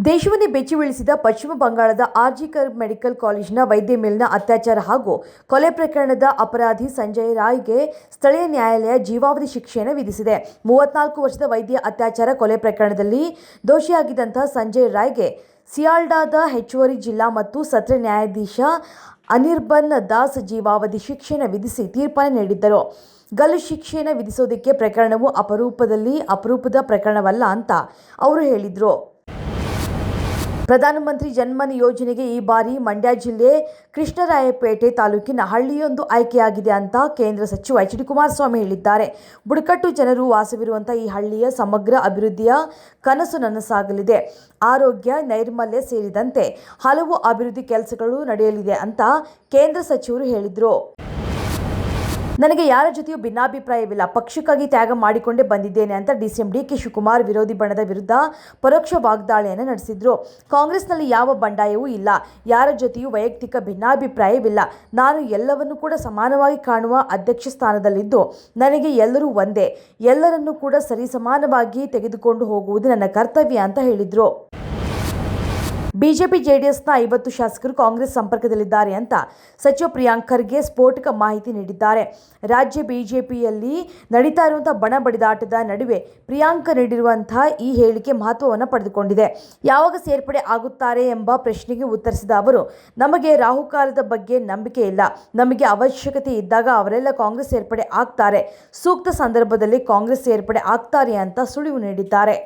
ದೇಶವನ್ನೇ ಬೆಚ್ಚಿ ಬೀಳಿಸಿದ ಪಶ್ಚಿಮ ಬಂಗಾಳದ ಆರ್ಜಿಕರ್ ಮೆಡಿಕಲ್ ಕಾಲೇಜಿನ ವೈದ್ಯ ಮೇಲಿನ ಅತ್ಯಾಚಾರ ಹಾಗೂ ಕೊಲೆ ಪ್ರಕರಣದ ಅಪರಾಧಿ ಸಂಜಯ್ ರಾಯ್ಗೆ ಸ್ಥಳೀಯ ನ್ಯಾಯಾಲಯ ಜೀವಾವಧಿ ಶಿಕ್ಷೆಯನ್ನು ವಿಧಿಸಿದೆ. 34 ವರ್ಷದ ವೈದ್ಯ ಅತ್ಯಾಚಾರ ಕೊಲೆ ಪ್ರಕರಣದಲ್ಲಿ ದೋಷಿಯಾಗಿದ್ದಂತಹ ಸಂಜಯ್ ರಾಯ್ಗೆ ಸಿಯಾಲ್ಡಾದ ಹೆಚ್ಚುವರಿ ಜಿಲ್ಲಾ ಮತ್ತು ಸತ್ರ ನ್ಯಾಯಾಧೀಶ ಅನಿರ್ಬನ್ ದಾಸ್ ಜೀವಾವಧಿ ಶಿಕ್ಷೆಯನ್ನು ವಿಧಿಸಿ ತೀರ್ಪನ್ನು ನೀಡಿದ್ದರು. ಗಲ್ಲು ಶಿಕ್ಷೆಯನ್ನು ವಿಧಿಸೋದಕ್ಕೆ ಪ್ರಕರಣವು ಅಪರೂಪದ ಪ್ರಕರಣವಲ್ಲ ಅಂತ ಅವರು ಹೇಳಿದರು. ಪ್ರಧಾನಮಂತ್ರಿ ಜನ್ಮನ್ ಯೋಜನೆಗೆ ಈ ಬಾರಿ ಮಂಡ್ಯ ಜಿಲ್ಲೆ ಕೃಷ್ಣರಾಯಪೇಟೆ ತಾಲೂಕಿನ ಹಳ್ಳಿಯೊಂದು ಆಯ್ಕೆಯಾಗಿದೆ ಅಂತ ಕೇಂದ್ರ ಸಚಿವ ಎಚ್ ಡಿ ಕುಮಾರಸ್ವಾಮಿ ಹೇಳಿದ್ದಾರೆ. ಬುಡಕಟ್ಟು ಜನರು ವಾಸವಿರುವಂತಹ ಈ ಹಳ್ಳಿಯ ಸಮಗ್ರ ಅಭಿವೃದ್ಧಿಯ ಕನಸು ನನಸಾಗಲಿದೆ. ಆರೋಗ್ಯ, ನೈರ್ಮಲ್ಯ ಸೇರಿದಂತೆ ಹಲವು ಅಭಿವೃದ್ಧಿ ಕೆಲಸಗಳು ನಡೆಯಲಿದೆ ಅಂತ ಕೇಂದ್ರ ಸಚಿವರು ಹೇಳಿದರು. ನನಗೆ ಯಾರ ಜೊತೆಯೂ ಭಿನ್ನಾಭಿಪ್ರಾಯವಿಲ್ಲ. ಪಕ್ಷಕ್ಕಾಗಿ ತ್ಯಾಗ ಮಾಡಿಕೊಂಡೇ ಬಂದಿದ್ದೇನೆ ಅಂತ ಡಿಸಿಎಂ ಡಿಕೆ ಶಿವಕುಮಾರ್ ವಿರೋಧಿ ಬಣದ ವಿರುದ್ಧ ಪರೋಕ್ಷ ವಾಗ್ದಾಳಿಯನ್ನು ನಡೆಸಿದ್ರು. ಕಾಂಗ್ರೆಸ್ನಲ್ಲಿ ಯಾವ ಬಂಡಾಯವೂ ಇಲ್ಲ. ಯಾರ ಜೊತೆಯೂ ವೈಯಕ್ತಿಕ ಭಿನ್ನಾಭಿಪ್ರಾಯವಿಲ್ಲ. ನಾನು ಎಲ್ಲವನ್ನೂ ಕೂಡ ಸಮಾನವಾಗಿ ಕಾಣುವ ಅಧ್ಯಕ್ಷ ಸ್ಥಾನದಲ್ಲಿದ್ದು ನನಗೆ ಎಲ್ಲರೂ ಒಂದೇ. ಎಲ್ಲರನ್ನೂ ಕೂಡ ಸರಿಸಮಾನವಾಗಿ ತೆಗೆದುಕೊಂಡು ಹೋಗುವುದು ನನ್ನ ಕರ್ತವ್ಯ ಅಂತ ಹೇಳಿದರು. ಬಿಜೆಪಿ ಜೆಡಿಎಸ್ನ 50 ಶಾಸಕರು ಕಾಂಗ್ರೆಸ್ ಸಂಪರ್ಕದಲ್ಲಿದ್ದಾರೆ ಅಂತ ಸಚಿವ ಪ್ರಿಯಾಂಕ್ ಖರ್ಗೆ ಸ್ಫೋಟಕ ಮಾಹಿತಿ ನೀಡಿದ್ದಾರೆ. ರಾಜ್ಯ ಬಿಜೆಪಿಯಲ್ಲಿ ನಡೀತಾ ಇರುವಂತಹ ಬಣ ಬಡಿದಾಟದ ನಡುವೆ ಪ್ರಿಯಾಂಕ್ ನೀಡಿರುವಂತಹ ಈ ಹೇಳಿಕೆ ಮಹತ್ವವನ್ನು ಪಡೆದುಕೊಂಡಿದೆ. ಯಾವಾಗ ಸೇರ್ಪಡೆ ಆಗುತ್ತಾರೆ ಎಂಬ ಪ್ರಶ್ನೆಗೆ ಉತ್ತರಿಸಿದ ಅವರು, ನಮಗೆ ರಾಹುಕಾಲದ ಬಗ್ಗೆ ನಂಬಿಕೆ ಇಲ್ಲ. ನಮಗೆ ಅವಶ್ಯಕತೆ ಇದ್ದಾಗ ಅವರೆಲ್ಲ ಕಾಂಗ್ರೆಸ್ ಸೇರ್ಪಡೆ ಆಗ್ತಾರೆ. ಸೂಕ್ತ ಸಂದರ್ಭದಲ್ಲಿ ಕಾಂಗ್ರೆಸ್ ಸೇರ್ಪಡೆ ಆಗ್ತಾರೆ ಅಂತ ಸುಳಿವು ನೀಡಿದ್ದಾರೆ.